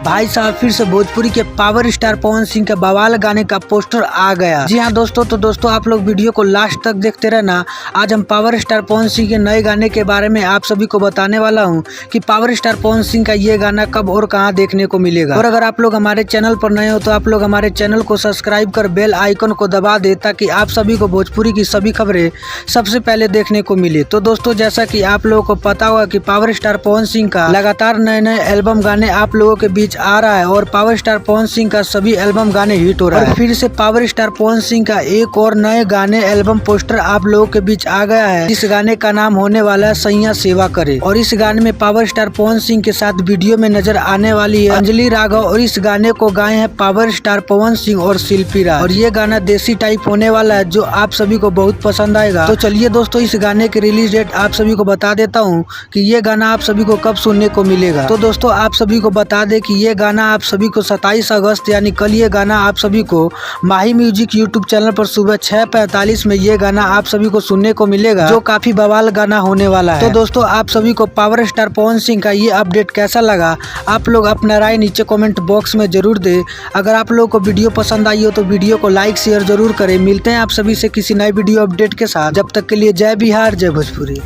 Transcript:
भाई साहब फिर से भोजपुरी के पावर स्टार पवन सिंह के बवाल गाने का पोस्टर आ गया। जी हाँ दोस्तों, तो दोस्तों आप लोग वीडियो को लास्ट तक देखते रहना। आज हम पावर स्टार पवन सिंह के नए गाने के बारे में आप सभी को बताने वाला हूँ कि पावर स्टार पवन सिंह का ये गाना कब और कहाँ देखने को मिलेगा। और अगर आप लोग हमारे चैनल पर नए हो तो आप लोग हमारे चैनल को सब्सक्राइब कर बेल आइकन को दबा दे ताकि आप सभी को भोजपुरी की सभी खबरें सबसे पहले देखने को मिले। तो दोस्तों जैसा कि आप लोगों को पता होगा कि पावर स्टार पवन सिंह का लगातार नए नए एल्बम गाने आप लोगों के बीच आ रहा है और पावर स्टार पवन सिंह का सभी एल्बम गाने हिट हो रहा है। फिर से पावर स्टार पवन सिंह का एक और नए गाने एल्बम पोस्टर आप लोगों के बीच आ गया है। इस गाने का नाम होने वाला है सैया सेवा करे और इस गाने में पावर स्टार पवन सिंह के साथ वीडियो में नजर आने वाली है अंजलि राघव और इस गाने को गाए हैं पावर स्टार पवन सिंह और शिल्पी राज। और ये गाना देसी टाइप होने वाला है जो आप सभी को बहुत पसंद आएगा। तो चलिए दोस्तों इस गाने की रिलीज डेट आप सभी को बता देता हूँ कि ये गाना आप सभी को कब सुनने को मिलेगा। तो दोस्तों आप सभी को बता दें कि ये गाना आप सभी को 27 अगस्त यानी कल ये गाना आप सभी को माही म्यूजिक यूट्यूब चैनल पर सुबह 6:45 में ये गाना आप सभी को सुनने को मिलेगा जो काफी बवाल गाना होने वाला है। तो दोस्तों आप सभी को पावर स्टार पवन सिंह का ये अपडेट कैसा लगा आप लोग अपना राय नीचे कमेंट बॉक्स में जरूर दे। अगर आप लोगों को वीडियो पसंद आई हो तो वीडियो को लाइक शेयर जरूर करें। मिलते हैं आप सभी से किसी नए वीडियो अपडेट के साथ। जब तक के लिए जय बिहार जय भोजपुरी।